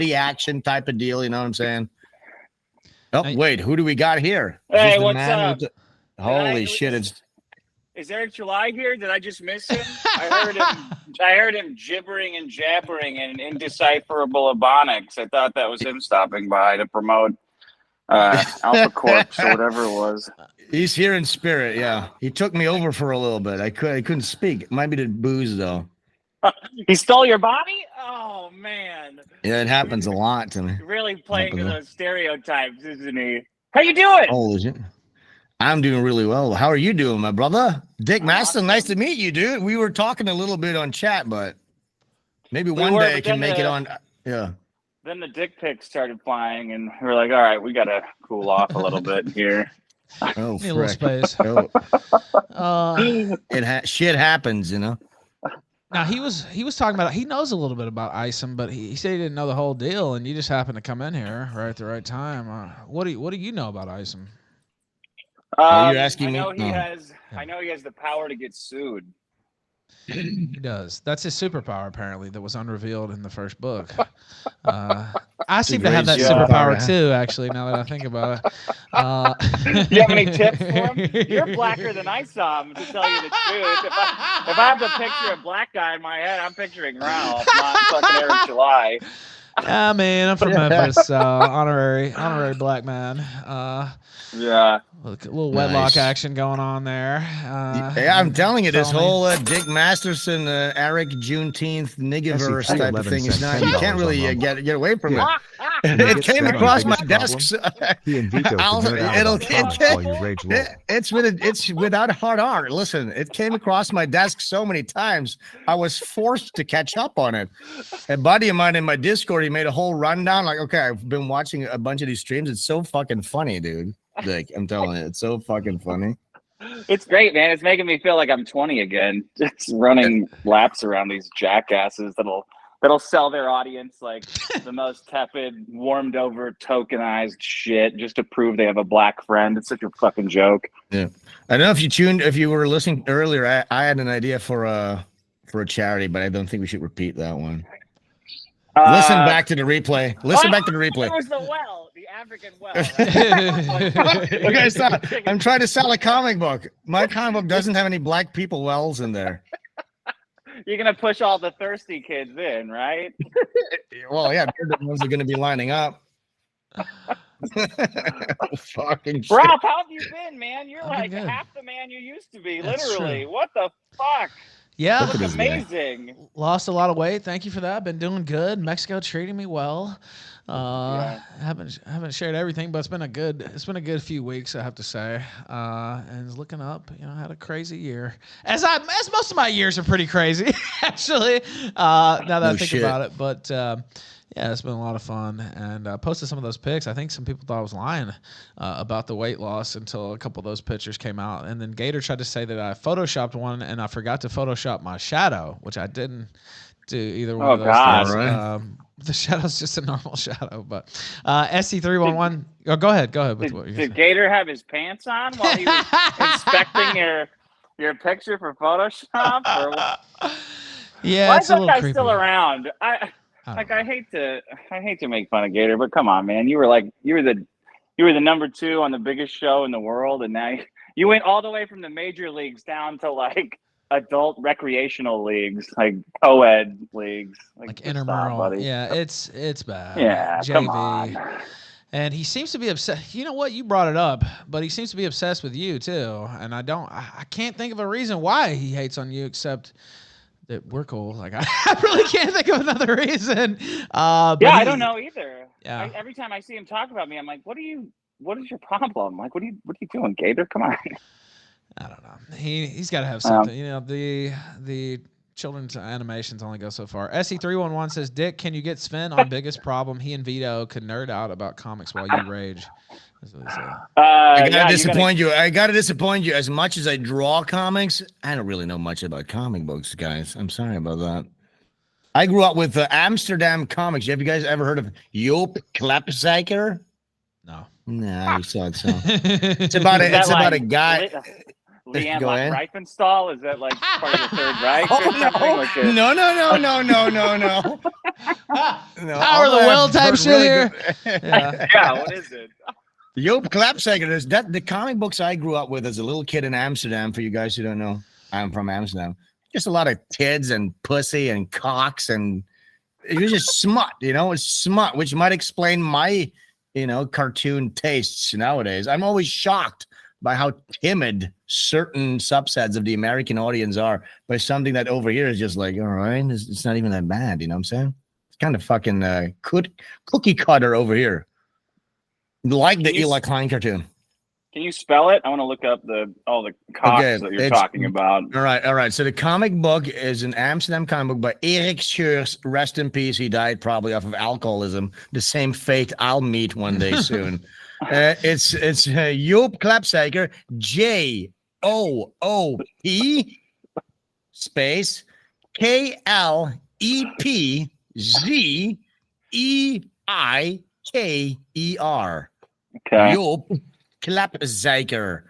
the action type of deal. You know what I'm saying? Oh, wait, who do we got here? Hey, what's up? Holy shit! Is Eric July here? Did I just miss him? I heard him gibbering and jabbering in indecipherable Ebonics. I thought that was him stopping by to promote Alpha Corps or whatever it was. He's here in spirit. Yeah, he took me over for a little bit. I couldn't speak. It might be the booze though. He stole your body? Oh man. Yeah, it happens a lot to me. Really playing to those stereotypes, isn't he? How you doing? Oh, is it? I'm doing really well. How are you doing, my brother? Dick Masterson, nice to meet you, dude. We were talking a little bit on chat, but maybe one day I can make it on. Yeah. Then the dick pics started flying, and we were like, all right, we got to cool off a little bit here. Oh, need a little space. Shit happens, you know. Now he was talking about, he knows a little bit about Isom, but he said he didn't know the whole deal, and you just happened to come in here right at the right time. What do you know about Isom? You're asking me. I know he has the power to get sued. He does. That's his superpower, apparently, that was unrevealed in the first book. I seem to have that superpower too, actually, now that I think about it. Do you have any tips for him? You're blacker than I saw him, to tell you the truth. If I have to picture a black guy in my head, I'm picturing Ralph, not fucking Eric July. Yeah, man, I'm from Memphis, honorary black man. Yeah. A little wedlock action going on there. Yeah, I'm telling you, this whole Dick Masterson, Eric Juneteenth niggiverse type of thing is not. You can't really get away from it. It came across my desk. It's without hard art. Listen, it came across my desk so many times. I was forced to catch up on it. A buddy of mine in my Discord, he made a whole rundown. Like, okay, I've been watching a bunch of these streams. It's so fucking funny, dude. Like, I'm telling you, it's so fucking funny. It's great, man. It's making me feel like I'm 20 again. Just running laps around these jackasses that'll sell their audience like the most tepid, warmed over, tokenized shit just to prove they have a black friend. It's such a fucking joke. Yeah, I don't know if you were listening earlier. I had an idea for a charity, but I don't think we should repeat that one. Listen back to the replay. Back to the replay. It was the well, the African well. Okay, stop. I'm trying to sell a comic book. My comic book doesn't have any black people wells in there. You're gonna push all the thirsty kids in, right? Well, yeah, they're the ones that are gonna be lining up. Fucking shit. Ralph, how have you been, man? You're like half the man you used to be. That's literally. True. What the fuck? Yeah, amazing. Lost a lot of weight. Thank you for that. Been doing good. Mexico treating me well. Haven't shared everything, but it's been a good few weeks, I have to say. And it's looking up. You know, I had a crazy year. As most of my years are pretty crazy, actually. Now that I think about it, but. Yeah, it's been a lot of fun, and posted some of those pics. I think some people thought I was lying about the weight loss until a couple of those pictures came out. And then Gator tried to say that I photoshopped one, and I forgot to Photoshop my shadow, which I didn't do either one of those things. Right. The shadow's just a normal shadow, but SC311. Go ahead. With what did Gator have his pants on while he was inspecting your picture for Photoshop? Or yeah, why it's is that guy creepy. Still around? I hate to make fun of Gator, but come on, man. You were the number 2 on the biggest show in the world, and now you went all the way from the major leagues down to like adult recreational leagues, like co-ed leagues, like intramural. Yeah, it's bad. Yeah, JV. Come on. And he seems to be obsessed. You know what? You brought it up, but he seems to be obsessed with you too. And I can't think of a reason why he hates on you except that we're cool. Like I really can't think of another reason. I don't know either. Yeah. Every time I see him talk about me, I'm like, what is your problem? Like, what are you doing, Gator? Come on. I don't know. He's got to have something. You know, the children's animations only go so far. SE311 says, Dick, can you get Sven on Biggest Problem? He and Vito could nerd out about comics while you rage. That's what he said. I gotta disappoint you. I gotta disappoint you. As much as I draw comics, I don't really know much about comic books, guys. I'm sorry about that. I grew up with Amsterdam comics. Have you guys ever heard of Joop Klapzeiker? No. No, you saw it. So it's about a guy. Leanne Go ahead. Reifenstahl? Is that like part of the Third Reich Oh, or something? Like a, no, no. Power of the will type shit here. Yeah. yeah, what is it? Joop Klapsaker is that the comic books I grew up with as a little kid in Amsterdam. For you guys who don't know, I'm from Amsterdam. Just a lot of kids and pussy and cocks, and it was just smut. It's smut, which might explain my cartoon tastes nowadays. I'm always shocked by how timid certain subsets of the American audience are by something that over here is just like, all right, it's not even that bad. You know what I'm saying? It's kind of fucking cookie cutter over here. Like the Hila Klein cartoon. Can you spell it? I want to look up all the cocks that you're talking about. All right. So the comic book is an Amsterdam comic book by Erik Scheurs. Rest in peace. He died probably off of alcoholism. The same fate I'll meet one day soon. It's Joop Klapsaker, JOOP space KLEPZEIKER. Okay. Joop Klapsaker.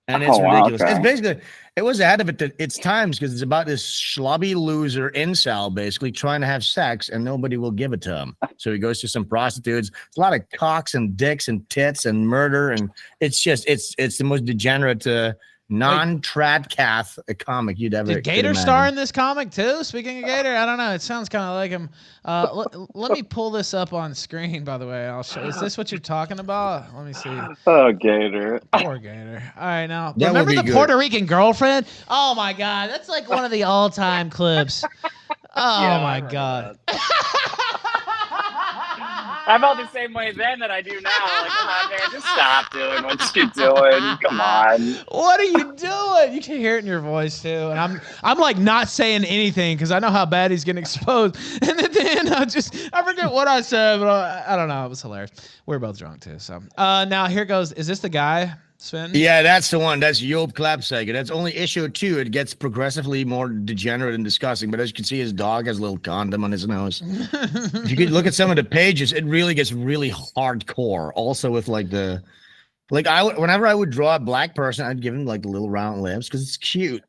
And it's ridiculous. Okay. It's basically, it was ahead of its times because it's about this schlubby loser incel basically trying to have sex and nobody will give it to him. So he goes to some prostitutes. It's a lot of cocks and dicks and tits and murder. And it's just, it's the most degenerate, non-tradcath comic you'd ever. Did Gator star in this comic too? Speaking of Gator, I don't know. It sounds kind of like him. Let me pull this up on screen. By the way, I'll show. Is this what you're talking about? Let me see. Oh, Gator. Poor Gator. All right, now That remember would the be Puerto Rican girlfriend? Oh my God, that's like one of the all-time clips. Oh Yeah, my God. I felt the same way then that I do now. Like, come on, man, just stop doing what you're doing. Come on. What are you doing? You can hear it in your voice too. And I'm like not saying anything because I know how bad he's getting exposed. And then I forget what I said, but I don't know. It was hilarious. We're both drunk too. So now here goes. Is this the guy, Sven? Yeah, that's the one. That's Joop Klapsaker. That's only issue 2. It gets progressively more degenerate and disgusting. But as you can see, his dog has a little condom on his nose. If you could look at some of the pages, it really gets really hardcore. Also with whenever I would draw a black person, I'd give him like little round lips because it's cute.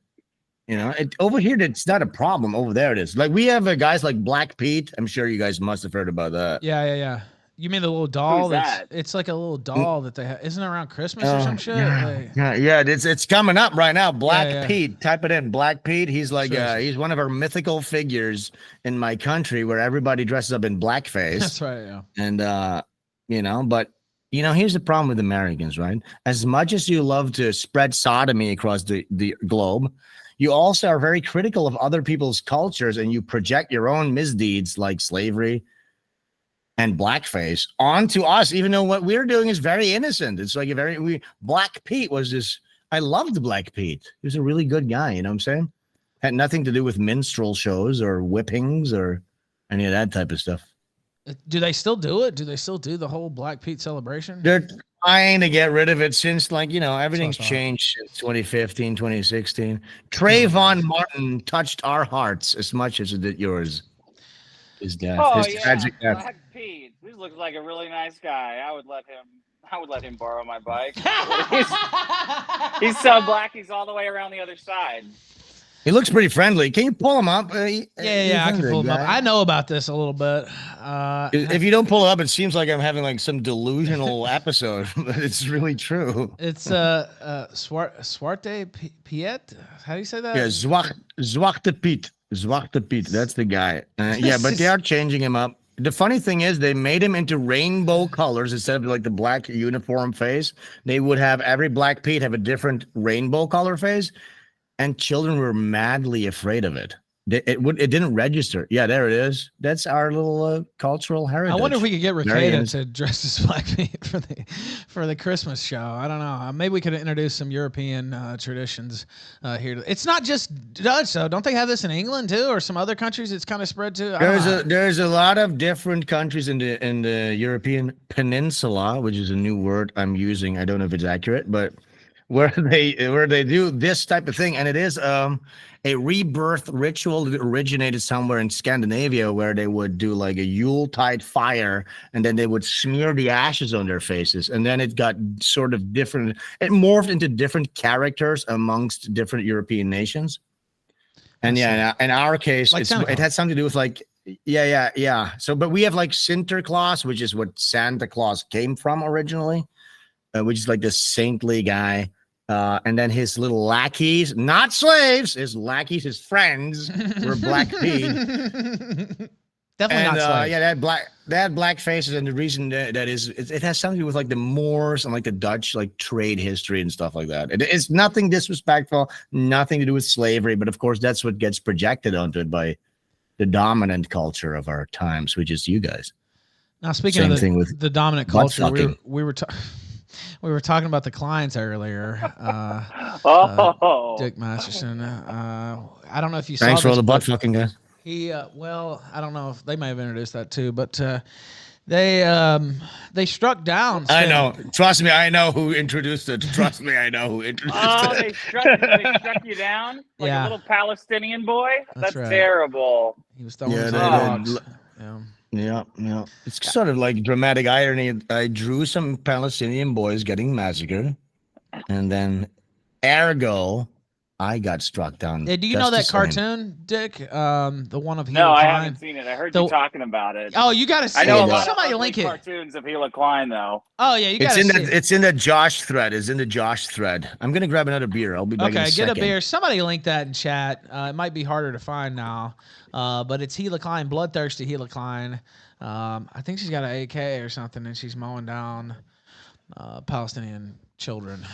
Over here, it's not a problem. Over there, it is. Like we have guys like Black Pete. I'm sure you guys must have heard about that. Yeah. You mean the little doll? That? It's like a little doll that they have. Isn't it around Christmas or some shit? Yeah. It's coming up right now. Black Yeah. Pete. Type it in. Black Pete. He's like Sure. he's one of our mythical figures in my country where everybody dresses up in blackface. That's right. Yeah. And but here's the problem with Americans, right? As much as you love to spread sodomy across the globe, you also are very critical of other people's cultures and you project your own misdeeds like slavery and blackface onto us, even though what we're doing is very innocent. It's like Black Pete was this. I loved Black Pete. He was a really good guy. You know what I'm saying? Had nothing to do with minstrel shows or whippings or any of that type of stuff. Do they still do it? Do they still do the whole Black Pete celebration? They're trying to get rid of it since everything's changed since 2015, 2016. Trayvon Martin touched our hearts as much as it did yours. His death. Oh, His tragic death. Black Pete. This looks like a really nice guy. I would let him borrow my bike. He's so black. He's all the way around the other side. He looks pretty friendly. Can you pull him up? Yeah, I can pull him up. I know about this a little bit. If you don't pull it up, it seems like I'm having like some delusional episode, but it's really true. It's Zwarte Piet. How do you say that? Yeah, Zwarte Piet. Zwarte Piet. That's the guy. Yeah, but they are changing him up. The funny thing is they made him into rainbow colors instead of like the black uniform face. They would have every Black Pete have a different rainbow color face. And children were madly afraid of it. It didn't register. Yeah, there it is. That's our little cultural heritage. I wonder if we could get Ricada to dress as Black Pete for the Christmas show. I don't know. Maybe we could introduce some European traditions here. It's not just Dutch, though. Don't they have this in England too, or some other countries? It's kind of spread to. There's a lot of different countries in the European peninsula, which is a new word I'm using. I don't know if it's accurate, but where they do this type of thing, and it is a rebirth ritual that originated somewhere in Scandinavia, where they would do like a Yuletide fire, and then they would smear the ashes on their faces, and then it got sort of different. It morphed into different characters amongst different European nations. And yeah, in our case, like it had something to do with like, yeah. So, but we have like Sinterklaas, which is what Santa Claus came from originally, which is like this saintly guy. And then his little lackeys, not slaves, his lackeys, his friends were black feet. Definitely not slaves. Yeah, they had black faces, and the reason that is it has something to do with like the Moors and like the Dutch like trade history and stuff like that. It's nothing disrespectful, nothing to do with slavery, but of course that's what gets projected onto it by the dominant culture of our times, which is you guys. Now, speaking of the dominant culture, we were talking about the Klein's earlier. Dick Masterson. I don't know if you saw this. Thanks for all the butt fucking, guys. Well, I don't know if they may have introduced that too, but they struck down. I know. Trust me, I know who introduced it. Trust me, I know who introduced it. They struck you down like a little Palestinian boy. That's right. Terrible. He was throwing his dogs. Yeah. It's sort of like dramatic irony. I drew some Palestinian boys getting massacred, and then ergo, I got struck down. Do you know that cartoon, Dick? The one of Hila Klein? No, I haven't seen it. I heard you talking about it. Oh, you got to see it. I know a lot Somebody of link it. cartoons of Hila Klein, though. Oh, yeah, you got to see it. It's in the Josh thread. It's in the Josh thread. I'm going to grab another beer. I'll be back in a second. Okay, get a beer. Somebody link that in chat. It might be harder to find now, but it's Hila Klein, bloodthirsty Hila Klein. I think she's got an AK or something, and she's mowing down Palestinian children.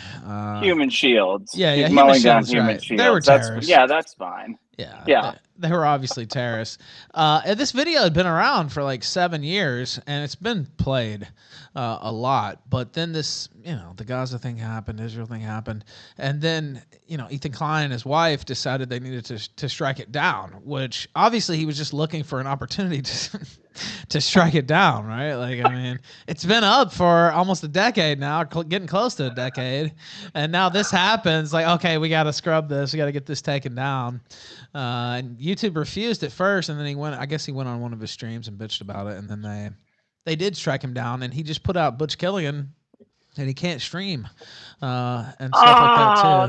Human shields. Yeah, He's human mowing shields, down human right. shields. They were terrorists. That's fine. Yeah. They were obviously terrorists. And this video had been around for like 7 years, and it's been played a lot. But then this, the Gaza thing happened, Israel thing happened, and then Ethan Klein and his wife decided they needed to strike it down. Which obviously he was just looking for an opportunity to strike it down, right? Like, I mean, it's been up for almost a decade now, getting close to a decade, and now this happens. Like, okay, we got to scrub this. We got to get this taken down. And YouTube refused at first, and then he went on one of his streams and bitched about it, and then they did strike him down, and he just put out BUTCH KILLIGAN, and he can't stream and stuff like that too. Oh,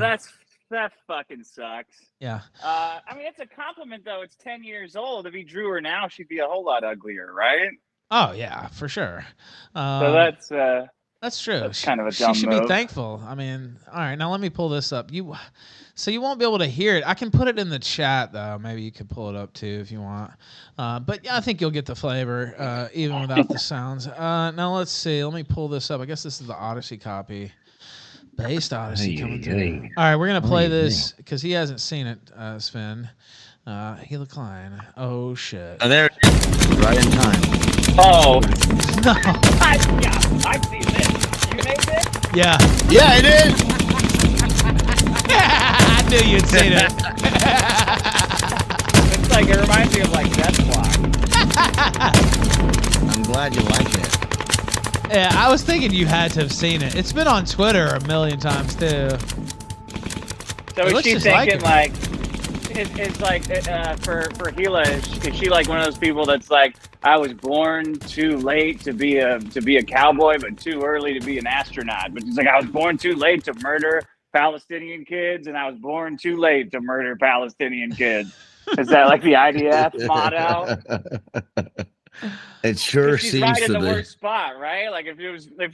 that fucking sucks. Yeah. I mean, it's a compliment though. It's 10 years old. If he drew her now, she'd be a whole lot uglier, right? Oh yeah, for sure. So that's true. That's kind of a dumb She should move. be thankful. I mean, all right, now let me pull this up. So you won't be able to hear it. I can put it in the chat though. Maybe you could pull it up too if you want. But yeah, I think you'll get the flavor even without the sounds. Now let's see. Let me pull this up. I guess this is the Odyssey copy. Based Odyssey coming through. All right, we're gonna play this because he hasn't seen it, Sven. Hila Klein. Oh shit. Oh, there it is. Right in time. Oh no. I've seen this. You made this? Yeah. Yeah, I did. I knew you'd seen it. It's like it reminds me of like Death Clock. I'm glad you like it. Yeah, I was thinking you had to have seen it. It's been on Twitter a million times too. So is she thinking like it's like for Hila? Is she like one of those people that's like, I was born too late to be a cowboy, but too early to be an astronaut? But she's like, I was born too late to murder Palestinian kids, and I was born too late to murder Palestinian kids. Is that like the IDF motto? It sure she's seems right in to the be. worst spot, right? Like if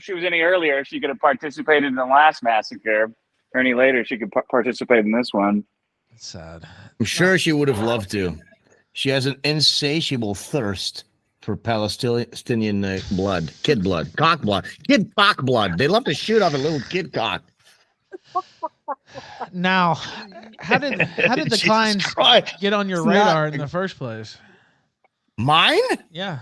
she was any earlier, if she could have participated in the last massacre, or any later, she could participate in this one. It's sad. I'm sure she would have loved to. She has an insatiable thirst for Palestinian blood, kid blood, cock blood, kid cock blood. They love to shoot off a little kid cock. Now, how did the Klein's get on your radar in the first place? Mine? Yeah.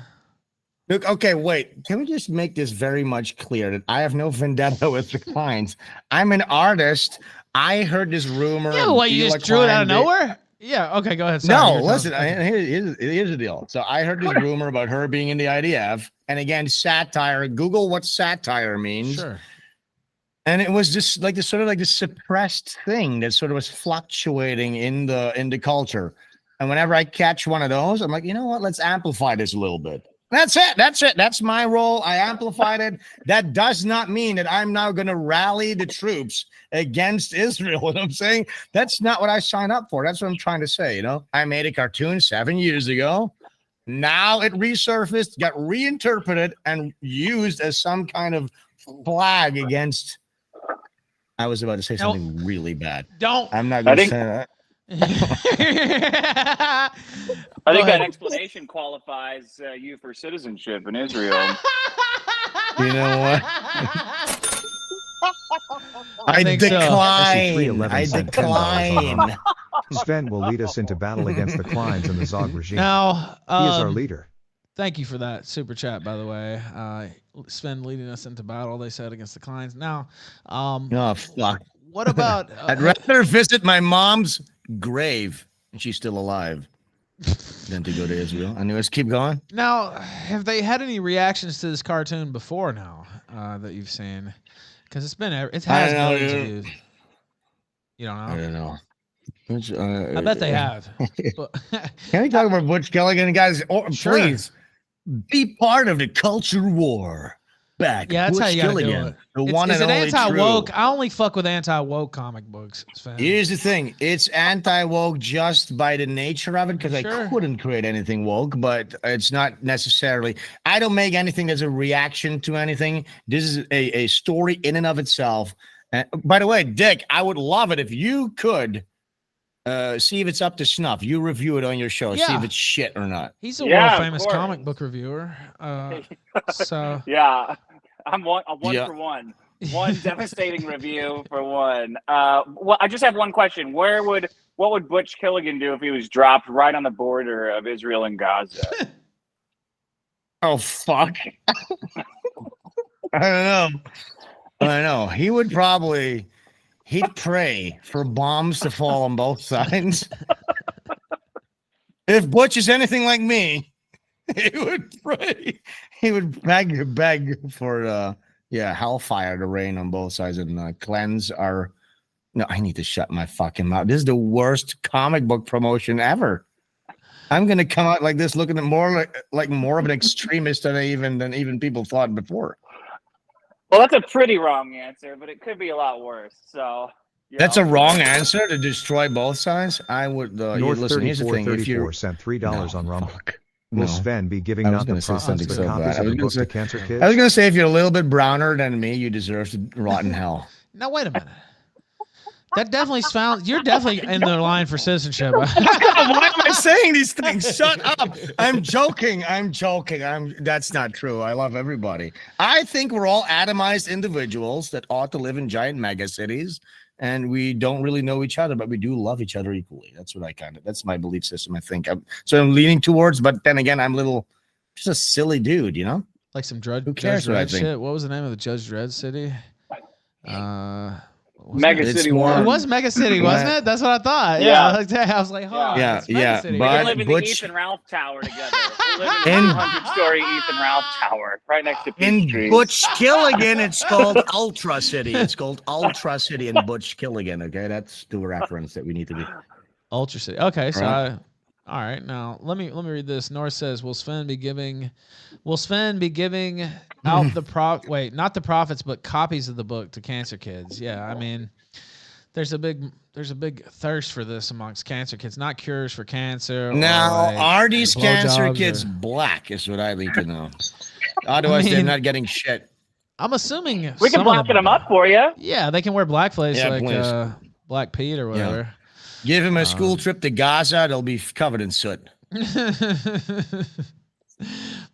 Look, okay, wait. Can we just make this very much clear that I have no vendetta with the Klein's? I'm an artist. I heard this rumor. Yeah, what, you just drew it out of nowhere? Yeah, okay, go ahead. Sorry, no, listen, here's the deal. So I heard this rumor about her being in the IDF. And again, satire. Google what satire means. Sure. And it was just like this sort of like this suppressed thing that sort of was fluctuating in the culture. And whenever I catch one of those, I'm like, you know what? Let's amplify this a little bit. That's it. That's it. That's my role. I amplified it. That does not mean that I'm now going to rally the troops against Israel. What I'm saying, that's not what I signed up for. That's what I'm trying to say. You know, I made a cartoon 7 years ago. Now it resurfaced, got reinterpreted, and used as some kind of flag against. I was about to say something really bad. I'm not going to say that. I think that explanation qualifies you for citizenship in Israel. You know what? I decline. I decline. Sven will lead us into battle against the Klein'd and the Zog regime. Now, he is our leader. Thank you for that super chat, by the way. Sven leading us into battle, they said, against the Klein'd. Now, oh, fuck. What about... I'd rather visit my mom's grave, and she's still alive, than to go to Israel. Anyways, keep going. Now, have they had any reactions to this cartoon before now that you've seen? Because it has millions of views. You don't know? I don't know. I bet they have. Can we talk about Butch Killigan, guys? Sure. Please be part of the culture war. Back. Yeah, that's Butch how you gotta Killigan, do it. the one is and it only anti-woke? true. I only fuck with anti-woke comic books, Sven. Here's the thing. It's anti-woke just by the nature of it, because I couldn't create anything woke, but it's not necessarily. I don't make anything that's a reaction to anything. This is a story in and of itself. By the way, Dick, I would love it if you could see if it's up to snuff. You review it on your show. See if it's shit or not. He's a world-famous comic book reviewer. So yeah. I'm one for one. One devastating review for one. Well, I just have one question. What would Butch Killigan do if he was dropped right on the border of Israel and Gaza? Oh, fuck. I don't know. He would probably, he'd pray for bombs to fall on both sides. If Butch is anything like me, he would pray. He would beg for hellfire to rain on both sides and cleanse our. No, I need to shut my fucking mouth. This is the worst comic book promotion ever. I'm gonna come out like this, looking at more like more of an extremist than even people thought before. Well, that's a pretty wrong answer, but it could be a lot worse. So that's a wrong answer to destroy both sides. I would. North listen, here's the thing. If you sent $3 on Rumble. Will Sven be giving out the profits but copies of the book to cancer kids? I was going to say, if you're a little bit browner than me, you deserve to rot in hell. Now, wait a minute. That definitely sounds... You're definitely in the line for citizenship. Why am I saying these things? Shut up. I'm joking. That's not true. I love everybody. I think we're all atomized individuals that ought to live in giant mega cities. And we don't really know each other, but we do love each other equally. That's what that's my belief system, I think. So I'm leaning towards, but then again, I'm just a silly dude, you know? Like some Judge Judge Dredd shit. What was the name of the Judge Dredd city? Mega City One. It was Mega City, wasn't it? That's what I thought. Yeah. I was like, huh. Yeah. City. We live in the Ethan Ralph Tower together. We live in the 100-story Ethan Ralph Tower, right next to Peachtree. In Butch Killigan, it's called Ultra City. It's called Ultra City in Butch Killigan. Okay, that's the reference that we need to be. Ultra City. Okay, so all right. Now let me read this. North says, "Will Sven be giving out the not the profits, but copies of the book to cancer kids?" Yeah, I mean, there's a big thirst for this amongst cancer kids. Not cures for cancer. Now, are these cancer kids black? Is what I need to know. Otherwise, they're not getting shit. I'm assuming we can blacken them up for you. Yeah, they can wear blackface like Black Pete or whatever. Yeah. Give him a school trip to Gaza. They'll be covered in soot.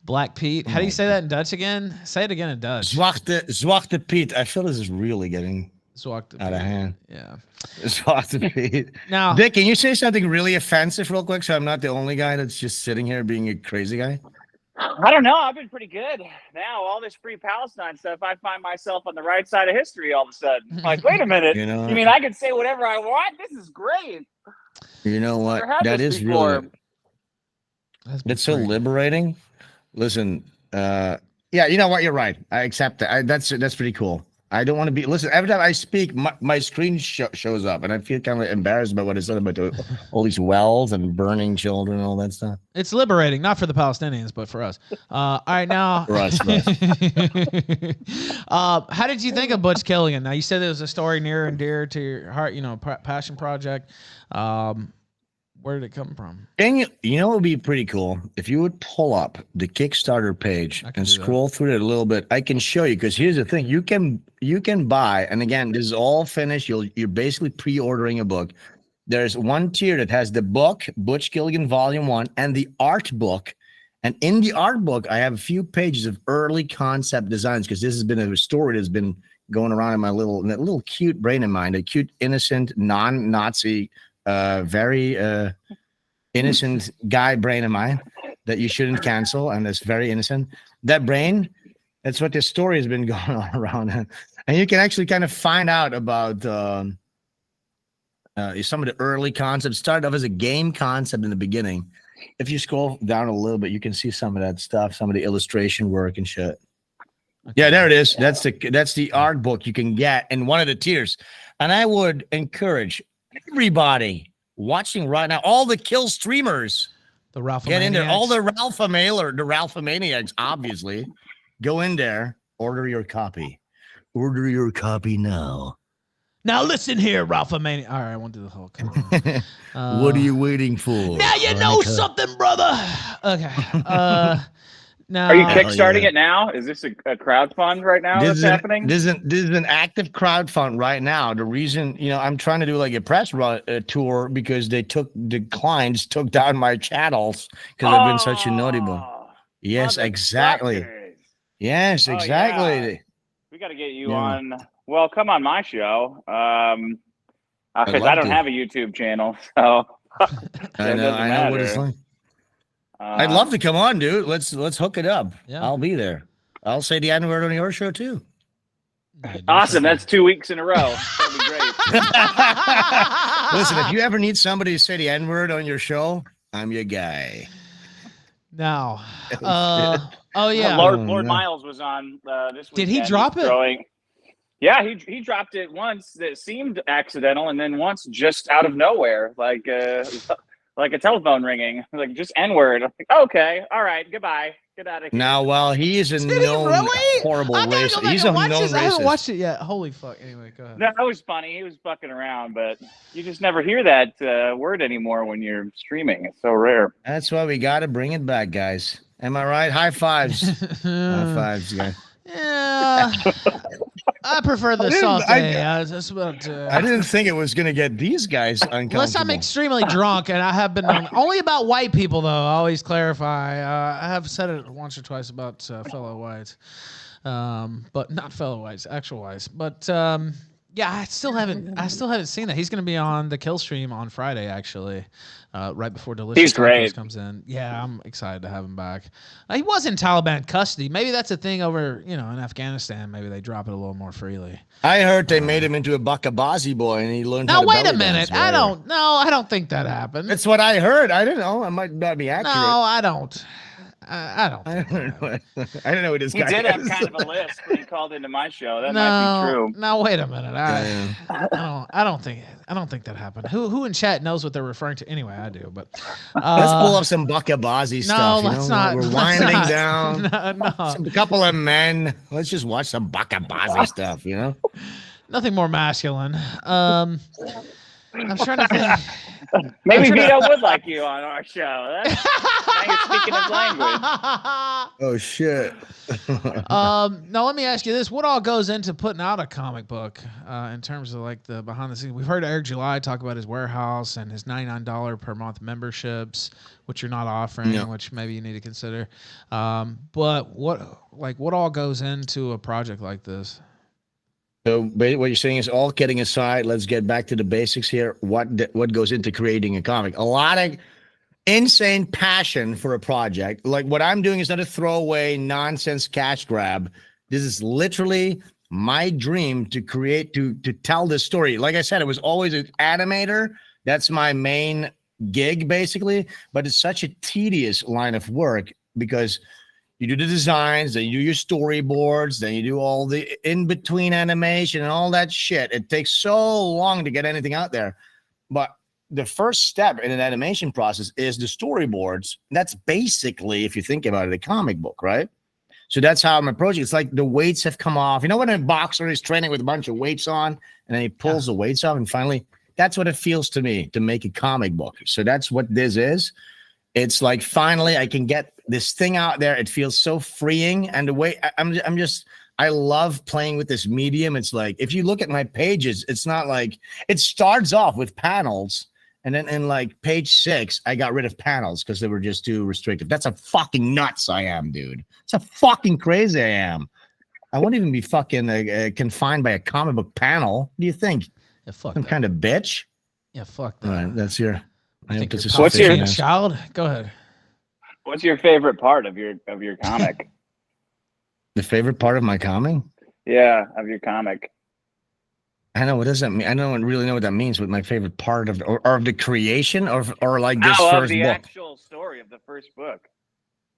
Black Pete. How do you say that in Dutch again? Say it again in Dutch. Zwarte Piet. I feel this is really getting out of hand. Yeah. Zwarte Piet. Now, Dick, can you say something really offensive real quick so I'm not the only guy that's just sitting here being a crazy guy? I don't know. I've been pretty good. Now, all this free Palestine stuff, I find myself on the right side of history all of a sudden. Like, wait a minute. You mean I can say whatever I want? This is great. You know what? That is really... That's so liberating. Listen, you know what? You're right. I accept that. That's pretty cool. I don't want to be. Listen, every time I speak, my screen shows up, and I feel kind of embarrassed about what I said about all these wells and burning children and all that stuff. It's liberating, not for the Palestinians, but for us. All right, now. For us. How did you think of Butch Killigan? Now, you said it was a story near and dear to your heart, passion project. Where did it come from? And you know, it would be pretty cool if you would pull up the Kickstarter page and scroll through it a little bit. I can show you, because here's the thing: you can buy, and again, this is all finished. You're basically pre-ordering a book. There's one tier that has the book, Butch Killigan Volume 1, and the art book. And in the art book, I have a few pages of early concept designs, because this has been a story that's been going around in my little cute brain of mine, a cute, innocent, non-Nazi, very innocent guy brain of mine that you shouldn't cancel, and it's very innocent. That brain, that's what this story has been going on around. And you can actually kind of find out about some of the early concepts. Started off as a game concept in the beginning. If you scroll down a little bit, you can see some of that stuff, some of the illustration work and shit. Okay. Yeah, there it is. That's the art book you can get in one of the tiers. And I would encourage everybody watching right now, all the kill streamers, the Ralph, get in there, all the Ralphomaniacs, obviously, go in there, order your copy now. Now listen here, Ralphomania. All right, I won't do the whole. What are you waiting for? Now you know something, brother. Okay. Now, are you kickstarting it now? Is this a crowdfund right now that's happening? This is an active crowdfund right now. The reason, I'm trying to do like a press tour, because the Klein'd took down my channels because I've been such a naughty boy. Yes, exactly. Yes, exactly. Yeah. We got to get you on. Well, come on my show. Because I don't have a YouTube channel, so I know what it's like. I'd love to come on, dude. Let's hook it up. Yeah. I'll be there. I'll say the N-word on your show too. Awesome. That's 2 weeks in a row. That'd be great. Listen, if you ever need somebody to say the N-word on your show, I'm your guy. Now, oh yeah, Lord Miles was on this week. Did he drop it? Yeah, he dropped it once that seemed accidental, and then once just out of nowhere, like a telephone ringing, like just N-word. Like, okay, all right, goodbye, get out of here. Now, while he is a known horrible racist, he's a known racist. I haven't watched it yet. Holy fuck! Anyway, go ahead. That was funny. He was fucking around, but you just never hear that word anymore when you're streaming. It's so rare. That's why we got to bring it back, guys. Am I right? High fives. High fives, guys. Yeah. I prefer the soft. I didn't think it was going to get these guys uncomfortable. Unless I'm extremely drunk, and I have been only about white people, though. I always clarify. I have said it once or twice about fellow whites, but not fellow whites, actual whites. But yeah, I still haven't seen that. He's going to be on the Killstream on Friday, actually, right before Delicious Tacos comes in. Yeah, I'm excited to have him back. He was in Taliban custody. Maybe that's a thing over, in Afghanistan. Maybe they drop it a little more freely. I heard they made him into a Bakabazi boy, and he learned. Now wait a minute. I don't think that happened. That's what I heard. I don't know. I might not be accurate. No, I don't. I don't know. I don't know what this guy is. He did have kind of a list when he called into my show. That might be true. No, wait a minute. I don't think that happened. Who in chat knows what they're referring to? Anyway, I do. But let's pull up some Bakabazi stuff. No, let's not. We're winding down. No. A couple of men. Let's just watch some Bakabazi stuff. Nothing more masculine. I'm trying to think. Maybe Vito would like you on our show. Now you're speaking his language. Oh shit. Now let me ask you this: what all goes into putting out a comic book in terms of like the behind the scenes? We've heard Eric July talk about his warehouse and his $99 per month memberships, which you're not offering, which maybe you need to consider. But what all goes into a project like this? So what you're saying is, all kidding aside, let's get back to the basics here. What goes into creating a comic? A lot of insane passion for a project. Like what I'm doing is not a throwaway nonsense cash grab. This is literally my dream to create, to tell this story. Like I said, it was always an animator. That's my main gig basically, but it's such a tedious line of work because You do the designs, then you do your storyboards, then you do all the in-between animation and all that shit. It takes so long to get anything out there. But the first step in an animation process is the storyboards. That's basically, if you think about it, a comic book, right? So that's how I'm approaching. It's like the weights have come off. You know when a boxer is training with a bunch of weights on and then he pulls the weights off and finally, that's what it feels to me to make a comic book. So that's what this is. It's like finally I can get this thing out there. It feels so freeing. And the way I love playing with this medium. It's like, if you look at my pages, it's not like, it starts off with panels. And then in like page 6, I got rid of panels because they were just too restrictive. That's a fucking nuts I am, dude. It's a fucking crazy I am. I won't even be fucking confined by a comic book panel. What do you think? Yeah, fuck Some that. kind of bitch? Yeah, fuck that. All right, that's your... What's your child? Go ahead. What's your favorite part of your comic? The favorite part of my comic? Yeah, of your comic. I know, what does that mean? I don't really know what that means. What my favorite part of, or of the creation, or like this first the book. actual story of the first book.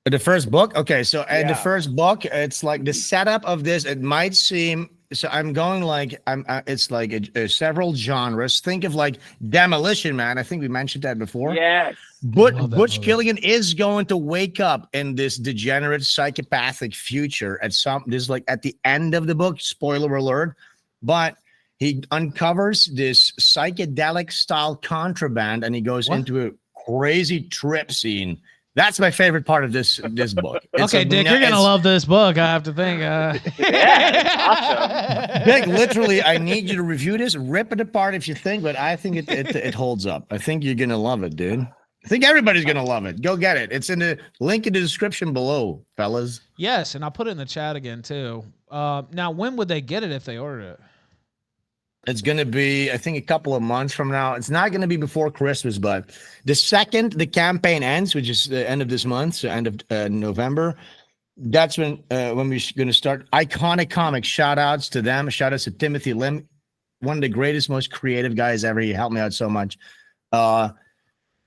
The first book? Okay, so in the first book, it's like the setup of this, it might seem, so I'm going like, it's like several genres. Think of like Demolition Man. I think we mentioned that before. Yes. But Butch Killigan is going to wake up in this degenerate psychopathic future at at the end of the book, spoiler alert, but he uncovers this psychedelic style contraband and he goes into a crazy trip scene. That's my favorite part of this book. Okay, Dick, you're gonna love this book. I have to think. Awesome. Dick, literally, I need you to review this. Rip it apart if you think, but I think it holds up. I think you're gonna love it, dude. I think everybody's gonna love it. Go get it. It's in the link in the description below, fellas. Yes, and I'll put it in the chat again too. Now, when would they get it if they ordered it? It's going to be, I think, a couple of months from now. It's not going to be before Christmas, but the second the campaign ends, which is the end of this month, so end of November, that's when we're going to start Iconic Comics. Shout outs to them. Shout outs to Timothy Lim, one of the greatest, most creative guys ever. He helped me out so much.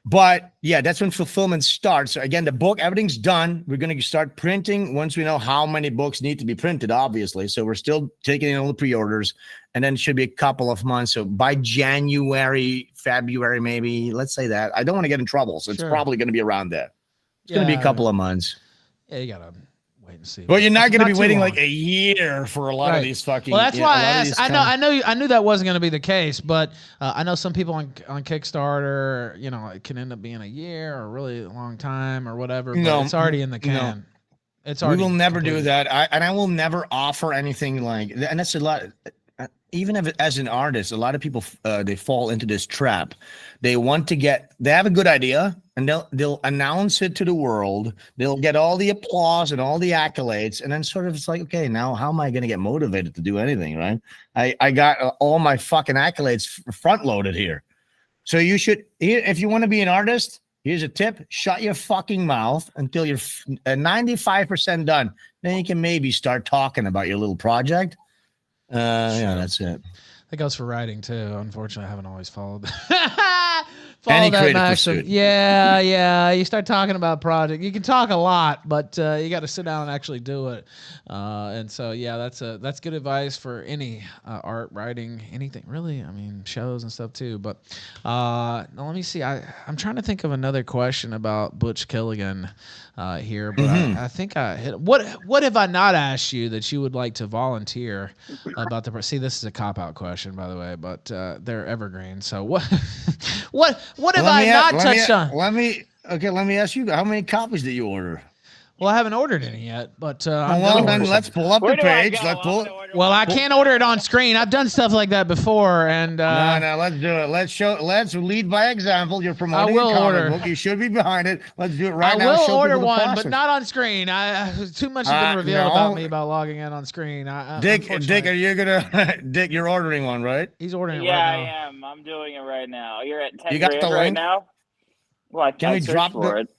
But yeah, that's when fulfillment starts. So again, the book, everything's done. We're going to start printing once we know how many books need to be printed, obviously. So we're still taking in all the pre-orders, and then it should be a couple of months. So by January, February, maybe, let's say that. I don't want to get in trouble, so it's probably going to be around there. It's going to be a couple of months. Yeah, you got to wait and see. Well, you're not going to be waiting like a year for a lot of these fucking. Well, that's why I asked. I knew that wasn't going to be the case, but I know some people on Kickstarter, you know, it can end up being a year or a really long time or whatever. But it's already in the can. No. It's already. We will never completed. do that. I will never offer anything like, and that's a lot. Even if as an artist, a lot of people they fall into this trap. They have a good idea and they'll announce it to the world. They'll get all the applause and all the accolades, and then sort of it's like, okay, now how am I going to get motivated to do anything, right? I got all my fucking accolades front loaded here. So you should, if you want to be an artist, here's a tip: shut your fucking mouth until you're 95% done. Then you can maybe start talking about your little project. Yeah, that's it. That goes for writing too. Unfortunately, I haven't always followed Any that creative maxim. pursuit. Yeah. You start talking about project. You can talk a lot, but you got to sit down and actually do it. And so, yeah, that's good advice for any art, writing, anything really. I mean, shows and stuff too. But now let me see. I'm trying to think of another question about Butch Killigan here, but I think I hit. What have I not asked you that you would like to volunteer about the? See, this is a cop-out question, by the way, but they're evergreen. So what have I not touched on? Let me ask you, how many copies did you order? Well, I haven't ordered any yet, but then let's pull up the page. Well, I can't order it on screen. I've done stuff like that before, and no, let's do it. Let's lead by example. You're promoting a comic book. You should be behind it. Let's do it right now. I will order one, but not on screen. Too much has been revealed about me about logging in on screen. Dick, are you gonna? Dick, you're ordering one, right? He's ordering it right now. Yeah, I am. I'm doing it right now. You're at 10 You got the right link? now? Well, Can we drop for it.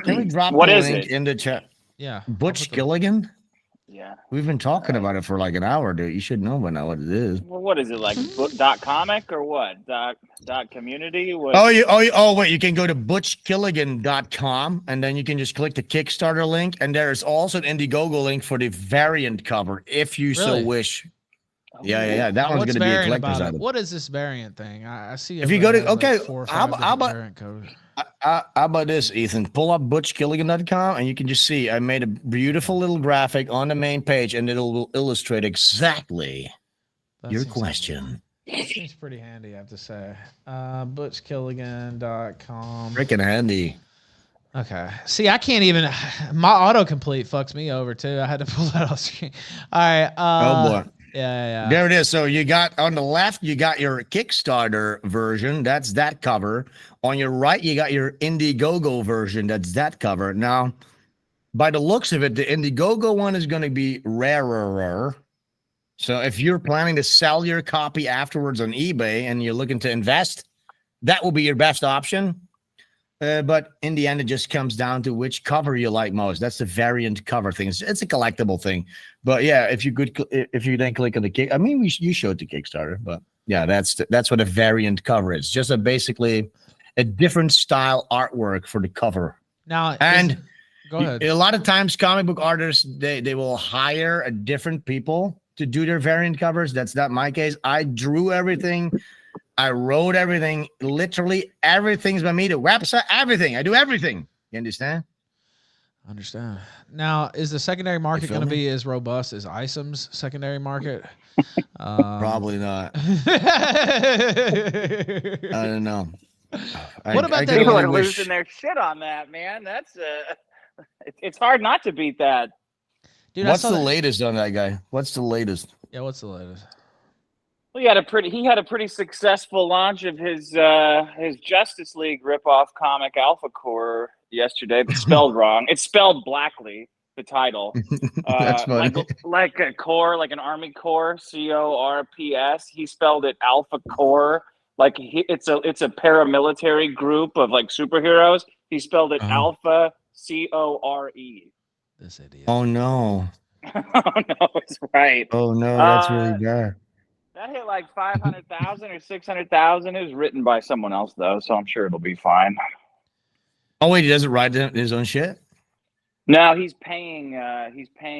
Can we drop What the is link it? in the chat? Yeah. Butch Killigan? Yeah. We've been talking about it for like an hour, dude. You should know by now what it is. Well, what is it, like .comic or what? .community? What? Wait, you can go to BUTCH.KILLIGAN.com and then you can just click the Kickstarter link, and there's also an Indiegogo link for the variant cover if you so wish. Yeah. That one's going to be a collector's item. What is this variant thing? I see. If you go to like 4 or 5 variant covers. How about this, Ethan? Pull up BUTCHKILLIGAN.com and you can just see I made a beautiful little graphic on the main page, and it'll illustrate exactly your question. That seems pretty handy, I have to say. BUTCHKILLIGAN.com. Freaking handy. Okay. See, I can't even. My autocomplete fucks me over too. I had to pull that off screen. All right. Oh boy. Yeah. There it is. So you got on the left, you got your Kickstarter version. That's that cover. On your right, you got your Indiegogo version. That's that cover. Now, by the looks of it, the Indiegogo one is going to be rarer. So if you're planning to sell your copy afterwards on eBay and you're looking to invest, that will be your best option. But in the end, it just comes down to which cover you like most. That's the variant cover thing. It's a collectible thing. But yeah, if you then click on the kick, I mean, you showed the Kickstarter, but yeah, that's what a variant cover is. Just basically a different style artwork for the cover. Now, go ahead. A lot of times, comic book artists they will hire a different people to do their variant covers. That's not my case. I drew everything. I wrote everything. Literally everything's by me. The website, everything. I do everything. You understand? I understand. Now, is the secondary market going to be as robust as ISOM's secondary market? Probably not. I don't know. What about people are losing their shit on that, man? That's it's hard not to beat that. Dude, what's the latest on that guy? What's the latest? Yeah, what's the latest? Well, he had a pretty successful launch of his Justice League ripoff comic Alpha Core yesterday, but spelled wrong. It's spelled blackly. The title, That's funny. like a core, like an Army Corps, CORPS. He spelled it Alpha Core, like it's a paramilitary group of like superheroes. He spelled it Alpha CORE. This idiot. Oh no. Oh no, it's right. Oh no, that's really bad. That hit like 500,000 or 600,000. It was written by someone else though, so I'm sure it'll be fine. Oh wait, he doesn't write his own shit? No, he's paying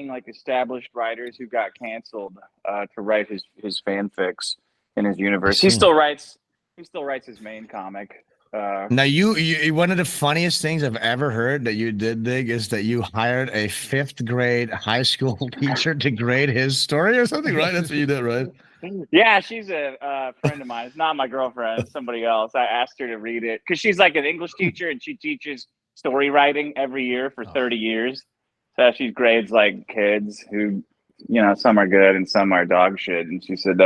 like established writers who got canceled to write his fanfics in his universe. He still writes his main comic. Now you one of the funniest things I've ever heard that you did, Dig, is that you hired a 5th grade high school teacher to grade his story or something, right? That's what you did, right? Yeah, she's a friend of mine. It's not my girlfriend. It's somebody else. I asked her to read it because she's like an English teacher and she teaches story writing every year for 30 years. So she grades like kids who, some are good and some are dog shit. And she said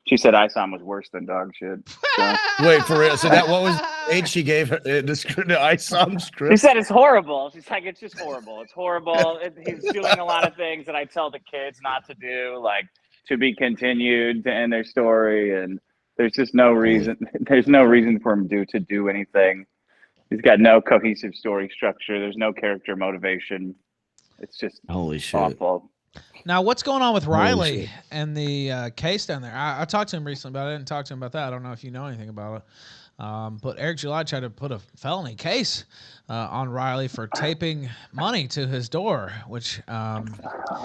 she said ISOM was worse than dog shit. So. Wait, for real? So what was age she gave her the ISOM script? She said it's horrible. She's like, it's just horrible. It's horrible. He's doing a lot of things that I tell the kids not to do, like to be continued to end their story. And there's just no reason. There's no reason for him to do anything. He's got no cohesive story structure. There's no character motivation. It's just holy shit. Awful. Now, what's going on with Riley and the case down there? I talked to him recently about it. I didn't talk to him about that. I don't know if you know anything about it. But Eric July tried to put a felony case on Riley for taping money to his door, which Oh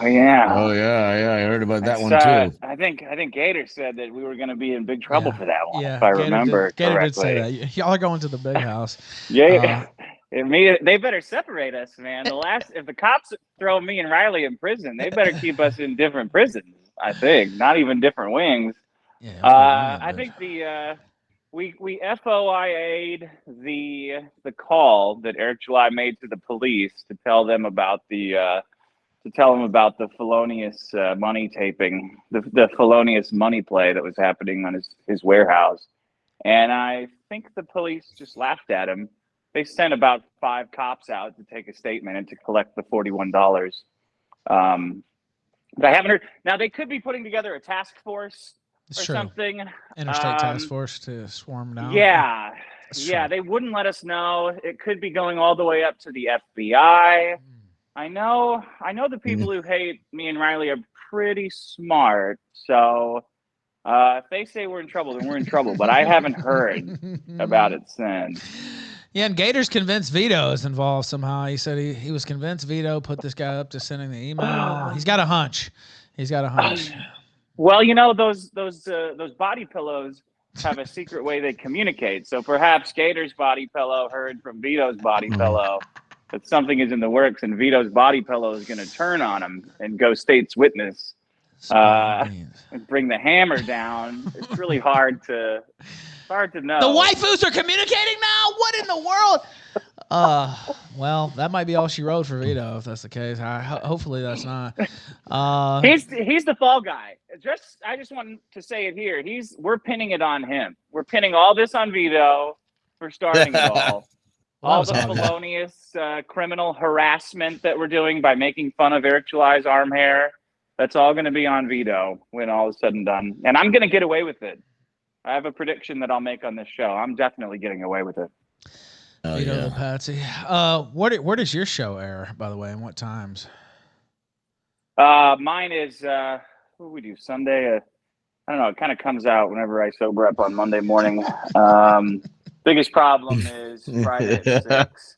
yeah, I heard about that one too. I think Gator said that we were going to be in big trouble for that one, yeah, if I remember Gator correctly. did say that. Y'all are going to the big house. Yeah. They better separate us, man. If the cops throw me and Riley in prison, they better keep us in different prisons. I think, not even different wings. Yeah, I think we FOIA'd the call that Eric July made to the police to tell them about the felonious money taping, the felonious money play that was happening on his warehouse, and I think the police just laughed at him. They sent about 5 cops out to take a statement and to collect the $41. But I haven't heard. Now they could be putting together a task force or something. Interstate task force to swarm down. Yeah. Yeah, they wouldn't let us know. It could be going all the way up to the FBI. I know the people who hate me and Riley are pretty smart. So if they say we're in trouble, then we're in trouble. But I haven't heard about it since. Yeah, and Gator's convinced Vito is involved somehow. He said he was convinced Vito put this guy up to sending the email. He's got a hunch. Well, those body pillows have a secret way they communicate. So perhaps Gator's body pillow heard from Vito's body pillow that something is in the works, and Vito's body pillow is going to turn on him and go state's witness and bring the hammer down. It's really hard to know. The waifus are communicating now? What in the world? Well, that might be all she wrote for Vito, if that's the case. Hopefully that's not. He's the fall guy. I just want to say it here. We're pinning it on him. We're pinning all this on Vito for starting it all. All the felonious criminal harassment that we're doing by making fun of Eric July's arm hair. That's all going to be on Vito when all is said and done. And I'm going to get away with it. I have a prediction that I'll make on this show. I'm definitely getting away with it. Oh, Vito the Patsy. Where does your show air, by the way, and what times? Mine is what do we do? Sunday. I don't know. It kind of comes out whenever I sober up on Monday morning. Biggest problem is Friday at 6.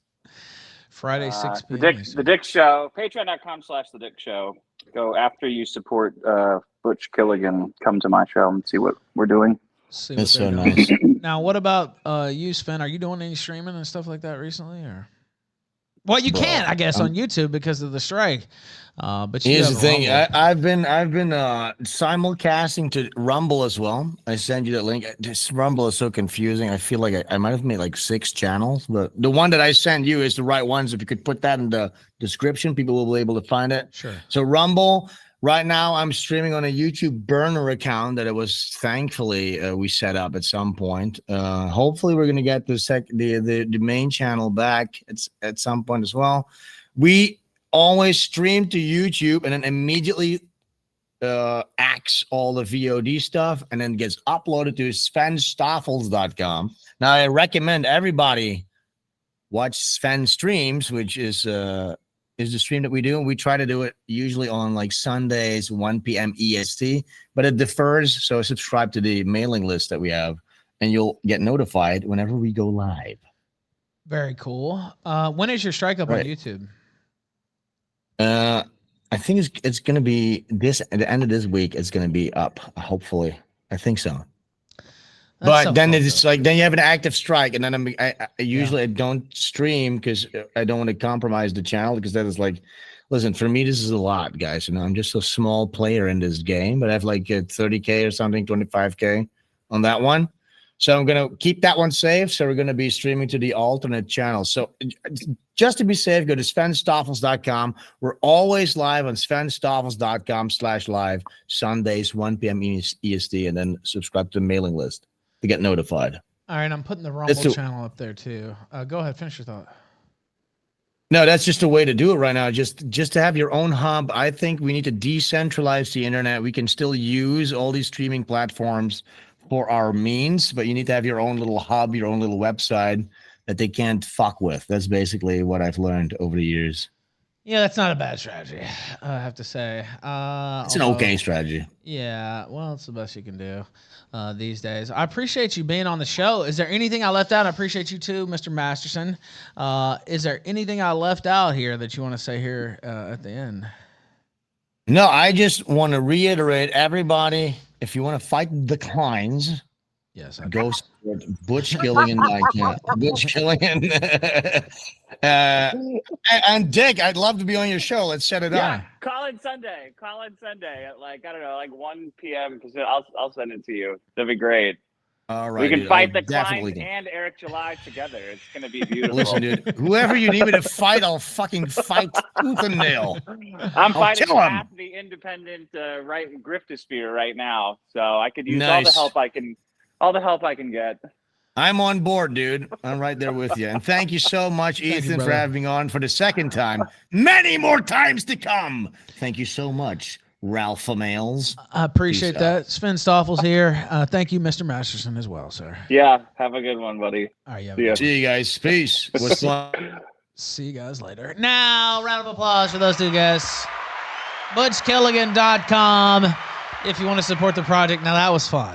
Friday 6 p.m. The Dick Show. Patreon.com/The Dick Show. Go after you support Butch Killigan. Come to my show and see what we're doing. That's so nice. Now, what about you, Sven? Are you doing any streaming and stuff like that recently, or? Well, you can't, I guess, on YouTube because of the strike. But here's the thing: I've been simulcasting to Rumble as well. I send you that link. This Rumble is so confusing. I feel like I might have made like 6 channels, but the one that I send you is the right ones. If you could put that in the description, people will be able to find it. Sure. So Rumble. Right now, I'm streaming on a YouTube burner account that it was thankfully we set up at some point. Hopefully, we're gonna get the main channel back at some point as well. We always stream to YouTube and then immediately axe all the VOD stuff and then gets uploaded to SvenStoffels.com. Now, I recommend everybody watch Sven Streams, which is the stream that we do, and we try to do it usually on like Sundays, 1 p.m. EST, but it differs. So subscribe to the mailing list that we have, and you'll get notified whenever we go live. Very cool. When is your strike up on YouTube? I think it's going to be at the end of this week. It's going to be up. Hopefully, I think so. But then it's like then you have an active strike, and then I usually don't stream because I don't want to compromise the channel, because that is like, listen, for me this is a lot, guys. I'm just a small player in this game, but I have like 30K or something, 25K on that one. So I'm gonna keep that one safe. So we're gonna be streaming to the alternate channel. So just to be safe, go to SvenStoffels.com. We're always live on SvenStoffels.com/live Sundays 1 p.m. EST, and then subscribe to the mailing list to get notified. All right, I'm putting the Rumble channel up there too. Go ahead, finish your thought. No, that's just a way to do it right now. Just to have your own hub. I think we need to decentralize the internet. We can still use all these streaming platforms for our means, but you need to have your own little hub, your own little website that they can't fuck with. That's basically what I've learned over the years. Yeah, that's not a bad strategy, I have to say. It's an okay strategy. Yeah, well, it's the best you can do these days. I appreciate you being on the show. Is there anything I left out? I appreciate you too, Mr. Masterson. Is there anything I left out here that you want to say here at the end? No, I just want to reiterate, everybody, if you want to fight the Klein'd, yes, go support Butch Killigan. Butch Killigan. And Dick, I'd love to be on your show. Let's set it up. Call in Sunday. At like, I don't know, like 1 p.m. because I'll send it to you. That'd be great. All right. We can fight the Klein'd and Eric July together. It's going to be beautiful. Listen, dude, whoever you need me to fight, I'll fucking fight tooth and nail. I'm fighting half the independent right griftosphere right now, so I could use all the help I can get. I'm on board, dude. I'm right there with you. And thank you so much, Ethan, for having me on for the second time. Many more times to come. Thank you so much, Ralph Males. I appreciate that. Sven Stoffels here. Thank you, Mr. Masterson, as well, sir. Yeah, have a good one, buddy. All right, yeah. See you guys. Peace. What's See you guys later. Now, round of applause for those two guys. ButchKilligan.com if you want to support the project. Now, that was fun.